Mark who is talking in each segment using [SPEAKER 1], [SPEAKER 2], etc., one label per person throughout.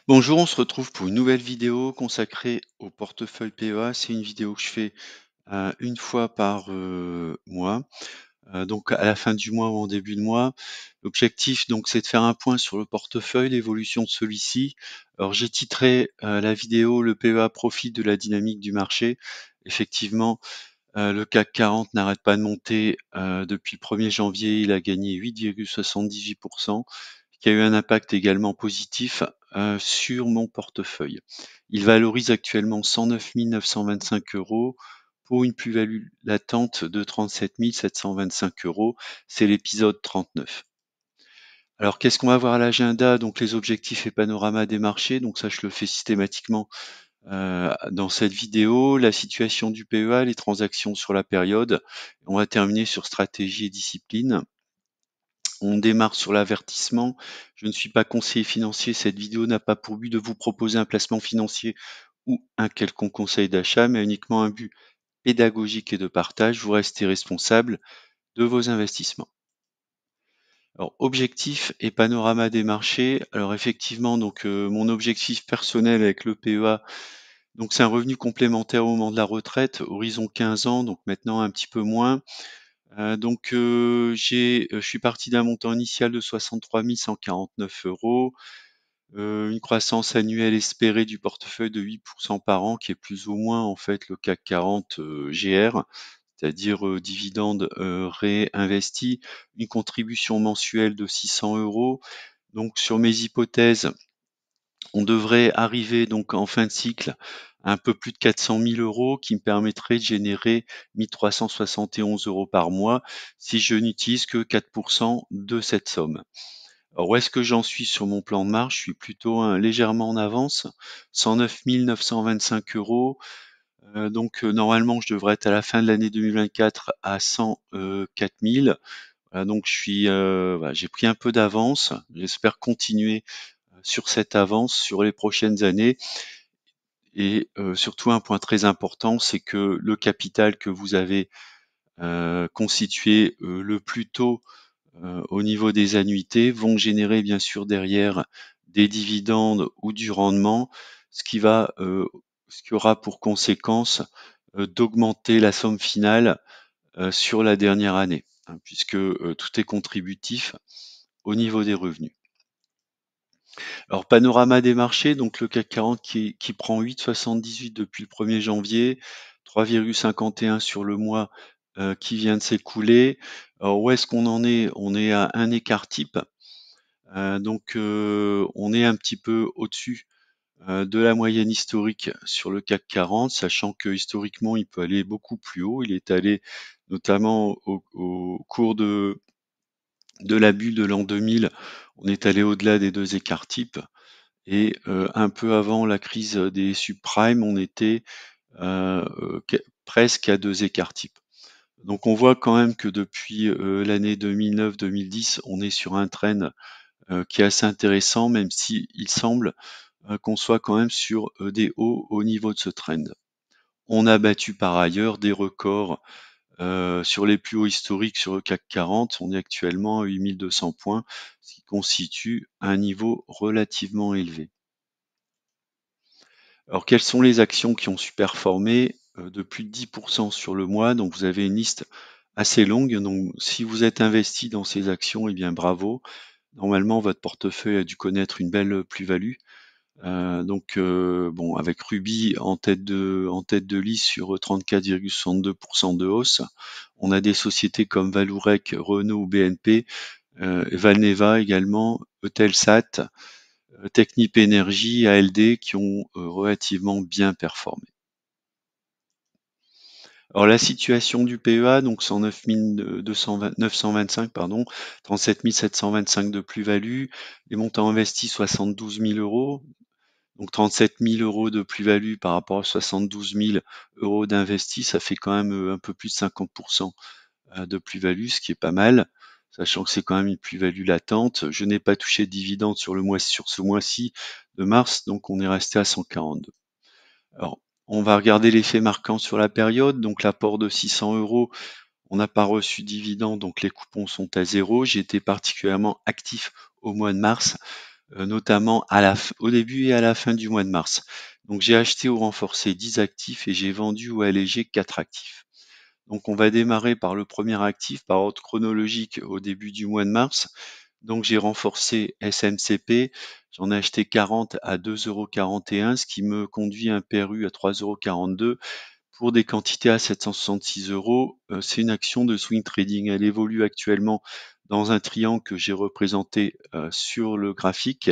[SPEAKER 1] Bonjour, on se retrouve pour une nouvelle vidéo consacrée au portefeuille PEA. C'est une vidéo que je fais une fois par mois, donc à la fin du mois ou en début de mois. L'objectif, donc, c'est de faire un point sur le portefeuille, l'évolution de celui-ci. Alors, j'ai titré la vidéo Le PEA profite de la dynamique du marché. Effectivement, le CAC 40 n'arrête pas de monter. Depuis le 1er janvier, il a gagné 8,78%, qui a eu un impact également positif sur mon portefeuille. Il valorise actuellement 109 925 € pour une plus-value latente de 37 725 €. C'est l'épisode 39. Alors, qu'est-ce qu'on va voir à l'agenda? Donc, les objectifs et panorama des marchés. Donc, ça, je le fais systématiquement dans cette vidéo. La situation du PEA, les transactions sur la période. On va terminer sur stratégie et discipline. On démarre sur l'avertissement. Je ne suis pas conseiller financier. Cette vidéo n'a pas pour but de vous proposer un placement financier ou un quelconque conseil d'achat, mais uniquement un but pédagogique et de partage. Vous restez responsable de vos investissements. Alors, objectif et panorama des marchés. Alors, effectivement, donc mon objectif personnel avec le PEA, donc c'est un revenu complémentaire au moment de la retraite, horizon 15 ans, donc maintenant un petit peu moins. Je suis parti d'un montant initial de 63 149 €, une croissance annuelle espérée du portefeuille de 8% par an, qui est plus ou moins en fait le CAC 40 GR, c'est-à-dire dividendes réinvestis, une contribution mensuelle de 600 €. Donc sur mes hypothèses, on devrait arriver donc en fin de cycle à un peu plus de 400 000 € qui me permettrait de générer 1 371 € par mois si je n'utilise que 4% de cette somme. Alors, où est-ce que j'en suis sur mon plan de marche? Je suis plutôt légèrement en avance, 109 925 €. Normalement, je devrais être à la fin de l'année 2024 à 104 000. Voilà, donc voilà, j'ai pris un peu d'avance. J'espère continuer sur cette avance sur les prochaines années. Et surtout, un point très important, c'est que le capital que vous avez constitué le plus tôt au niveau des annuités vont générer bien sûr derrière des dividendes ou du rendement, ce qui va, ce qui aura pour conséquence d'augmenter la somme finale sur la dernière année, hein, puisque tout est contributif au niveau des revenus. Alors, panorama des marchés, donc le CAC 40 qui prend 8,78 depuis le 1er janvier, 3,51 sur le mois qui vient de s'écouler. Alors, où est-ce qu'on en est? On est à un écart type. On est un petit peu au-dessus de la moyenne historique sur le CAC 40, sachant que historiquement, il peut aller beaucoup plus haut. Il est allé notamment au cours de la bulle de l'an 2000, on est allé au-delà des 2 écarts types. Et un peu avant la crise des subprimes, on était presque à 2 écarts types. Donc on voit quand même que depuis l'année 2009-2010, on est sur un trend qui est assez intéressant, même s'il semble qu'on soit quand même sur des hauts au niveau de ce trend. On a battu par ailleurs des records sur les plus hauts historiques sur le CAC 40. On est actuellement à 8200 points, ce qui constitue un niveau relativement élevé. Alors, quelles sont les actions qui ont su performer de plus de 10% sur le mois? Donc, vous avez une liste assez longue. Donc, si vous êtes investi dans ces actions, eh bien, bravo. Normalement, votre portefeuille a dû connaître une belle plus-value. Bon, avec Ruby en tête de liste sur 34,62% de hausse. On a des sociétés comme Vallourec, Renault ou BNP, Valneva également, Eutelsat, Technip Energies, ALD qui ont relativement bien performé. Alors la situation du PEA, donc 109 925, pardon, 37 725 de plus-value, les montants investis 72 000 €, donc 37 000 € de plus-value par rapport à 72 000 € d'investis, ça fait quand même un peu plus de 50% de plus-value, ce qui est pas mal, sachant que c'est quand même une plus-value latente. Je n'ai pas touché de dividende sur ce mois-ci de mars, donc on est resté à 142. Alors, on va regarder l'effet marquant sur la période. Donc, l'apport de 600 €, on n'a pas reçu de dividende, donc les coupons sont à zéro. J'ai été particulièrement actif au mois de mars. notamment au début et à la fin du mois de mars. Donc j'ai acheté ou renforcé 10 actifs et j'ai vendu ou allégé 4 actifs. Donc on va démarrer par le premier actif par ordre chronologique au début du mois de mars. Donc j'ai renforcé SMCP, j'en ai acheté 40 à 2,41 €, ce qui me conduit à un PRU à 3,42 € pour des quantités à 766 €. C'est une action de swing trading. Elle évolue actuellement dans un triangle que j'ai représenté sur le graphique.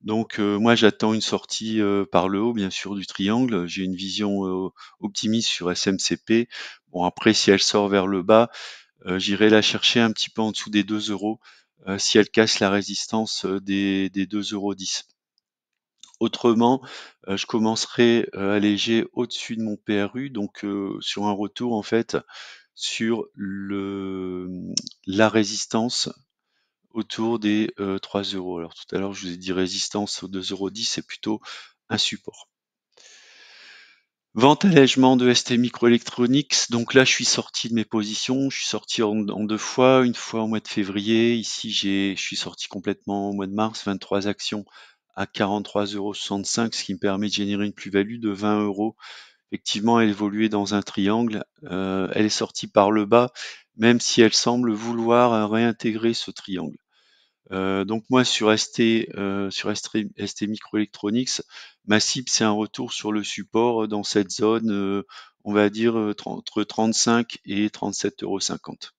[SPEAKER 1] Donc moi j'attends une sortie par le haut bien sûr du triangle. J'ai une vision optimiste sur SMCP. Bon après si elle sort vers le bas, j'irai la chercher un petit peu en dessous des 2 €, si elle casse la résistance des 2,10 €. Autrement, je commencerai allégé au-dessus de mon PRU, donc sur un retour en fait sur la résistance autour des 3 €. Alors tout à l'heure, je vous ai dit résistance aux 2,10 €, c'est plutôt un support. Vente allègement de ST Microelectronics. Donc là, je suis sorti de mes positions. Je suis sorti en 2 fois, une fois au mois de février. Ici, je suis sorti complètement au mois de mars, 23 actions à 43,65 €, ce qui me permet de générer une plus-value de 20 €. Effectivement, elle évoluait dans un triangle. Elle est sortie par le bas, même si elle semble vouloir réintégrer ce triangle. Donc moi sur ST Microelectronics, ma cible c'est un retour sur le support dans cette zone, on va dire, entre 35 et 37,50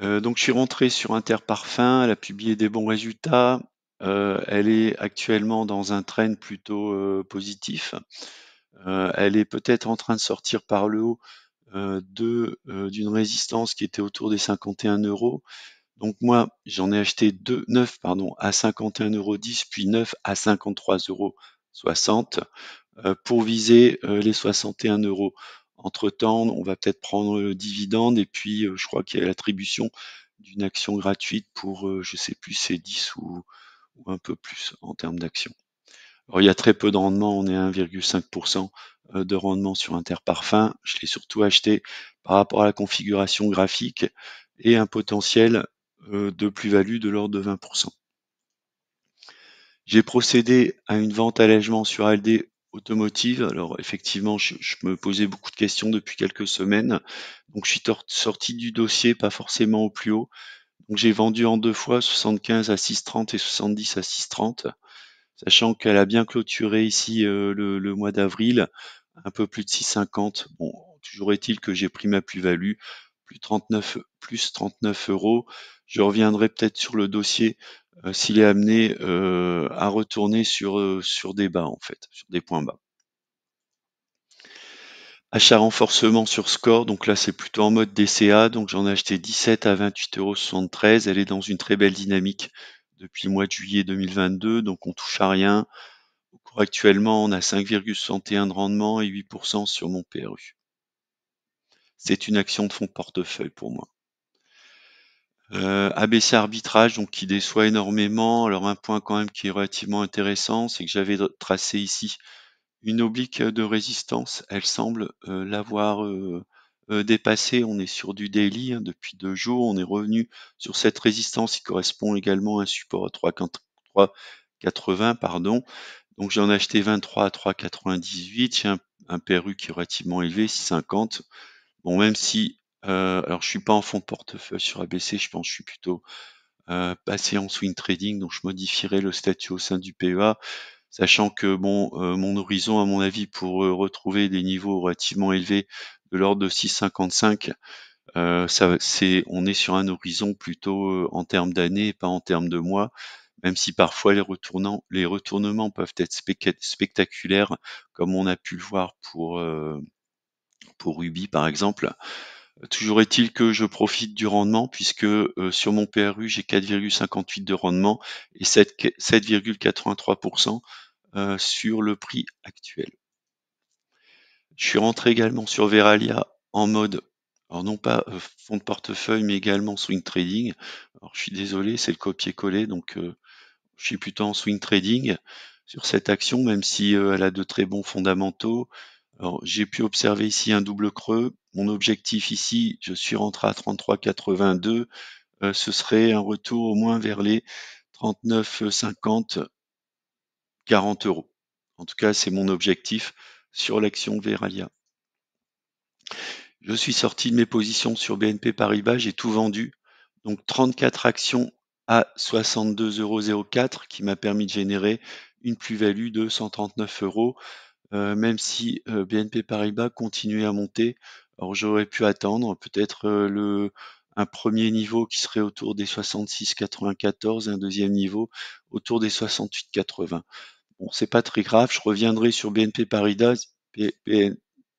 [SPEAKER 1] €. Donc je suis rentré sur Interparfums, elle a publié des bons résultats. Elle est actuellement dans un trend plutôt, positif. Elle est peut-être en train de sortir par le haut, d'une résistance qui était autour des 51 €. Donc moi, j'en ai acheté 9 pardon, à 51,10 €, puis 9 à 53,60 €, pour viser les 61 €. Entre-temps, on va peut-être prendre le dividende et puis je crois qu'il y a l'attribution d'une action gratuite pour, je sais plus, c'est 10 ou un peu plus en termes d'actions. Alors il y a très peu de rendement, on est à 1,5% de rendement sur Interparfums. Je l'ai surtout acheté par rapport à la configuration graphique et un potentiel de plus-value de l'ordre de 20%. J'ai procédé à une vente allègement sur ALD Automotive. Alors effectivement, je me posais beaucoup de questions depuis quelques semaines. Donc je suis sorti du dossier, pas forcément au plus haut. Donc j'ai vendu en 2 fois, 75 à 6,30 et 70 à 6,30. Sachant qu'elle a bien clôturé ici le mois d'avril, un peu plus de 6,50. Bon, toujours est-il que j'ai pris ma plus-value, plus 39 €. Je reviendrai peut-être sur le dossier s'il est amené à retourner sur des bas en fait, sur des points bas. Achat renforcement sur Score, donc là c'est plutôt en mode DCA, donc j'en ai acheté 17 à 28,73 €. Elle est dans une très belle dynamique depuis le mois de juillet 2022, donc on touche à rien. Au cours actuellement, on a 5,61 de rendement et 8% sur mon PRU. C'est une action de fonds de portefeuille pour moi. ABC Arbitrage, donc qui déçoit énormément. Alors un point quand même qui est relativement intéressant, c'est que j'avais tracé ici une oblique de résistance. Elle semble l'avoir dépassée. On est sur du daily hein, depuis 2 jours. On est revenu sur cette résistance qui correspond également à un support à 3,80, pardon. Donc j'en ai acheté 23 à 3,98. J'ai un PRU qui est relativement élevé, 6,50. Bon, même si, alors je suis pas en fonds de portefeuille sur ABC, je pense que je suis plutôt passé en swing trading, donc je modifierai le statut au sein du PEA, sachant que bon, mon horizon, à mon avis, pour retrouver des niveaux relativement élevés de l'ordre de 6,55, on est sur un horizon plutôt en termes d'années et pas en termes de mois, même si parfois les retournements peuvent être spectaculaires, comme on a pu le voir pour Ruby par exemple. Toujours est-il que je profite du rendement puisque sur mon PRU, j'ai 4,58 de rendement et 7,83% sur le prix actuel. Je suis rentré également sur Veralia en mode, alors non pas fonds de portefeuille, mais également swing trading. Alors je suis désolé, c'est le copier-coller, donc je suis plutôt en swing trading sur cette action, même si elle a de très bons fondamentaux. Alors j'ai pu observer ici un double creux. Mon objectif ici, je suis rentré à 33,82. Ce serait un retour au moins vers les 39,50, 40 euros. En tout cas, c'est mon objectif sur l'action Veralia. Je suis sorti de mes positions sur BNP Paribas, j'ai tout vendu. Donc 34 actions à 62,04 € qui m'a permis de générer une plus-value de 139 euros, même si BNP Paribas continuait à monter. Alors j'aurais pu attendre peut-être un premier niveau qui serait autour des 66,94, un deuxième niveau autour des 68,80. Bon, c'est pas très grave, je reviendrai sur BNP Paribas,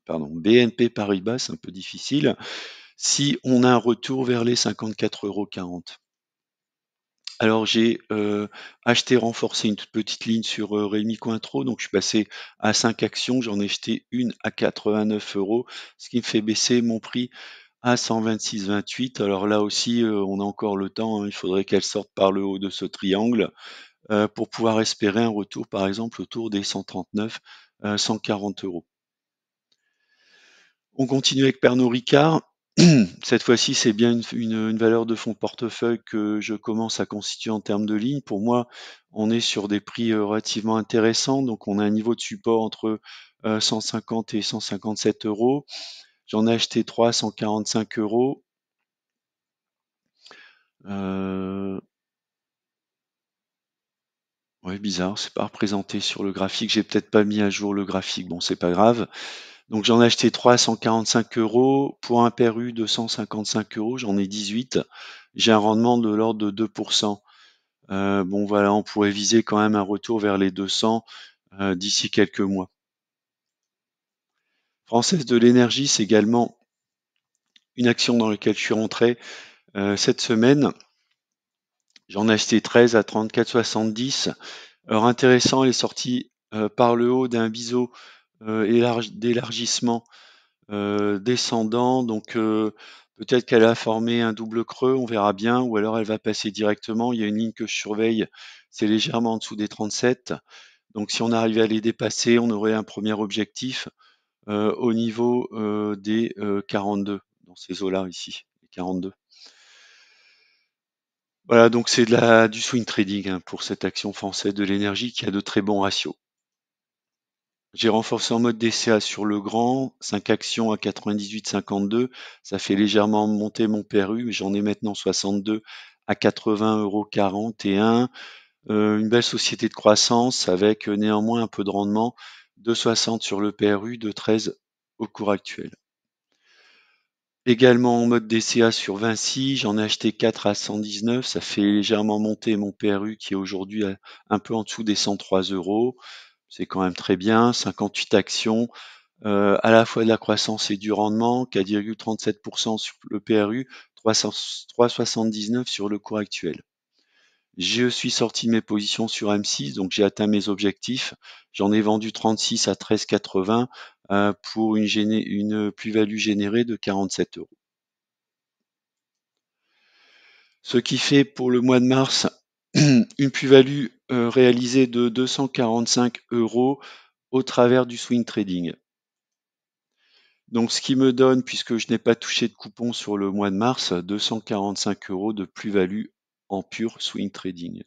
[SPEAKER 1] BNP Paribas, c'est un peu difficile, si on a un retour vers les 54,40 €. Alors j'ai acheté renforcé une toute petite ligne sur Rémi Cointreau, donc je suis passé à 5 actions, j'en ai jeté une à 89 euros, ce qui me fait baisser mon prix à 126,28. Alors là aussi, on a encore le temps, hein, il faudrait qu'elle sorte par le haut de ce triangle pour pouvoir espérer un retour par exemple autour des 139, 140 euros. On continue avec Pernod Ricard. Cette fois-ci, c'est bien une valeur de fonds de portefeuille que je commence à constituer en termes de ligne. Pour moi, on est sur des prix relativement intéressants. Donc, on a un niveau de support entre 150 et 157 euros. J'en ai acheté 3 à 145 euros. Ouais, bizarre, c'est pas représenté sur le graphique. J'ai peut-être pas mis à jour le graphique. Bon, c'est pas grave. Donc j'en ai acheté 3 à 145 euros. Pour un PERU de 155 euros, j'en ai 18. J'ai un rendement de l'ordre de 2%. Bon voilà, on pourrait viser quand même un retour vers les 200 d'ici quelques mois. Française de l'énergie, c'est également une action dans laquelle je suis rentré cette semaine. J'en ai acheté 13 à 34,70. Alors intéressant, elle est sortie par le haut d'un biseau d'élargissement descendant, donc peut-être qu'elle a formé un double creux, on verra bien, ou alors elle va passer directement. Il y a une ligne que je surveille, c'est légèrement en dessous des 37. Donc si on arrivait à les dépasser, on aurait un premier objectif au niveau des 42, dans ces eaux-là ici, les 42. Voilà, donc c'est du swing trading hein, pour cette action française de l'énergie qui a de très bons ratios. J'ai renforcé en mode DCA sur le grand, 5 actions à 98,52. Ça fait légèrement monter mon PRU, mais j'en ai maintenant 62 à 80,41 €. Une belle société de croissance avec néanmoins un peu de rendement, de 60 sur le PRU, de 13 au cours actuel. Également en mode DCA sur Vinci, j'en ai acheté 4 à 119. Ça fait légèrement monter mon PRU qui est aujourd'hui un peu en dessous des 103 €. C'est quand même très bien. 58 actions. À la fois de la croissance et du rendement, 4,37% sur le PRU, 3,79 sur le cours actuel. Je suis sorti de mes positions sur M6, donc j'ai atteint mes objectifs. J'en ai vendu 36 à 13,80 pour une plus-value générée de 47 euros. Ce qui fait pour le mois de mars une plus-value réalisée de 245 euros au travers du swing trading. Donc, ce qui me donne, puisque je n'ai pas touché de coupon sur le mois de mars, 245 euros de plus-value en pur swing trading.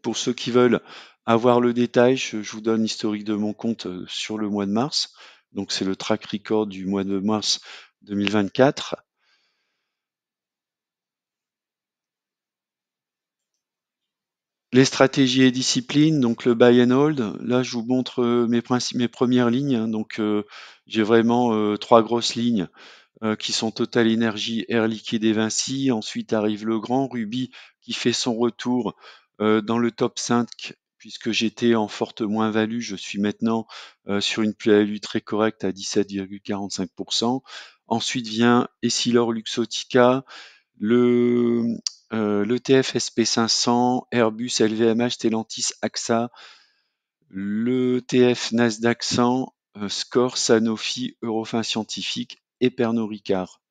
[SPEAKER 1] Pour ceux qui veulent avoir le détail, je vous donne l'historique de mon compte sur le mois de mars. Donc, c'est le track record du mois de mars 2024. Les stratégies et disciplines, donc le buy and hold. Là, je vous montre mes premières lignes. Hein. Donc, j'ai vraiment 3 grosses lignes qui sont Total Energy, Air Liquide et Vinci. Ensuite arrive le grand Ruby qui fait son retour dans le top 5 puisque j'étais en forte moins-value. Je suis maintenant sur une plus-value très correcte à 17,45%. Ensuite vient Essilor Luxottica, l'ETF SP500, Airbus, LVMH, Stellantis, AXA, l'ETF Nasdaq 100, Score, Sanofi, Eurofins Scientifique et Pernod Ricard.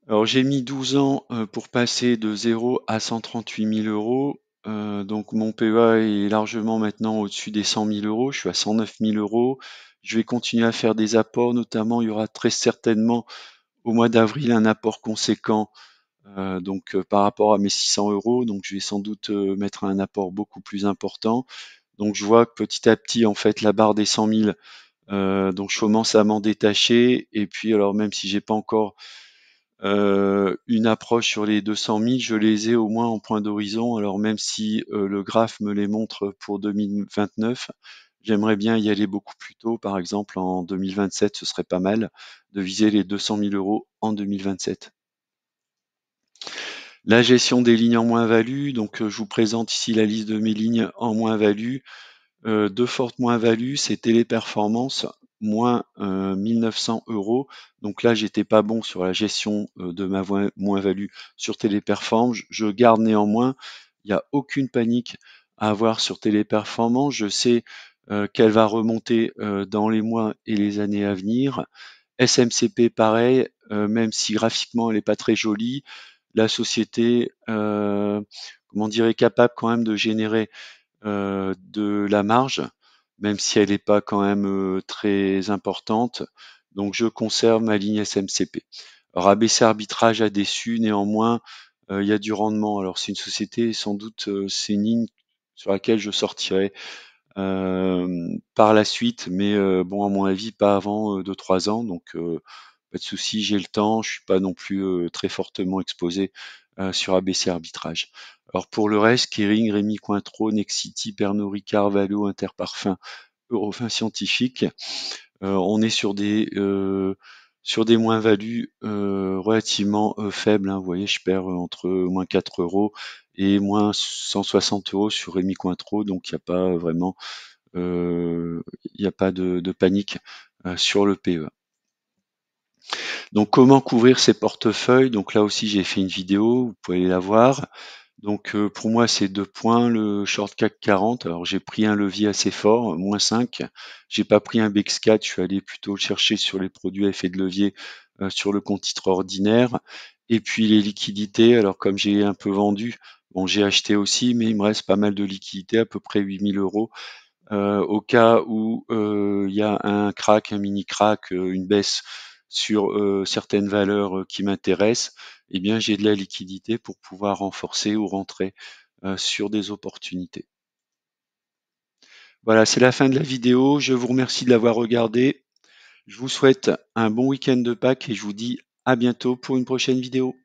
[SPEAKER 1] Alors j'ai mis 12 ans pour passer de 0 à 138 000 euros. Donc mon PEA est largement maintenant au-dessus des 100 000 euros. Je suis à 109 000 euros. Je vais continuer à faire des apports, notamment il y aura très certainement au mois d'avril un apport conséquent, donc par rapport à mes 600 €, donc je vais sans doute, mettre un apport beaucoup plus important. Donc je vois que petit à petit, en fait, la barre des 100 000, donc je commence à m'en détacher et puis alors même si j'ai pas encore, une approche sur les 200 000, je les ai au moins en point d'horizon. Alors même si, le graphe me les montre pour 2029, j'aimerais bien y aller beaucoup plus tôt. Par exemple, en 2027, ce serait pas mal de viser les 200 000 € en 2027. La gestion des lignes en moins-value, donc, je vous présente ici la liste de mes lignes en moins-value. 2 fortes moins-values, c'est Téléperformance, moins 1 900 €. Donc là, j'étais pas bon sur la gestion, de ma moins-value sur Téléperform. Je garde néanmoins, il y a aucune panique à avoir sur Téléperformance. Je sais, qu'elle va remonter, dans les mois et les années à venir. SMCP pareil, même si graphiquement elle est pas très jolie, la société, comment dire, est capable quand même de générer de la marge, même si elle n'est pas quand même très importante. Donc je conserve ma ligne SMCP. Alors ABC Arbitrage a déçu, néanmoins, il y a du rendement. Alors c'est une société, sans doute, c'est une ligne sur laquelle je sortirai par la suite, mais bon, à mon avis, pas avant 2-3 ans. Donc pas de souci, j'ai le temps, je suis pas non plus très fortement exposé sur ABC Arbitrage. Alors pour le reste, Kering, Rémy Cointreau, Nexity, Pernod Ricard, Valo, Interparfums, Eurofins Scientifique, on est sur des moins-values relativement faibles, hein. Vous voyez, je perds entre moins 4 € et moins 160 € sur Rémy Cointreau, donc il n'y a pas vraiment, il n'y a pas de panique sur le PE. Donc comment couvrir ces portefeuilles? Donc là aussi j'ai fait une vidéo, vous pouvez aller la voir. Donc pour moi c'est 2 points, le short CAC 40. Alors j'ai pris un levier assez fort, moins 5. J'ai pas pris un BX4, je suis allé plutôt le chercher sur les produits à effet de levier sur le compte titre ordinaire. Et puis les liquidités, alors comme j'ai un peu vendu, bon j'ai acheté aussi, mais il me reste pas mal de liquidités, à peu près 8 000 € au cas où il y a un crack, un mini crack, une baisse sur certaines valeurs qui m'intéressent, eh bien j'ai de la liquidité pour pouvoir renforcer ou rentrer sur des opportunités. Voilà, c'est la fin de la vidéo. Je vous remercie de l'avoir regardé. Je vous souhaite un bon week-end de Pâques et je vous dis à bientôt pour une prochaine vidéo.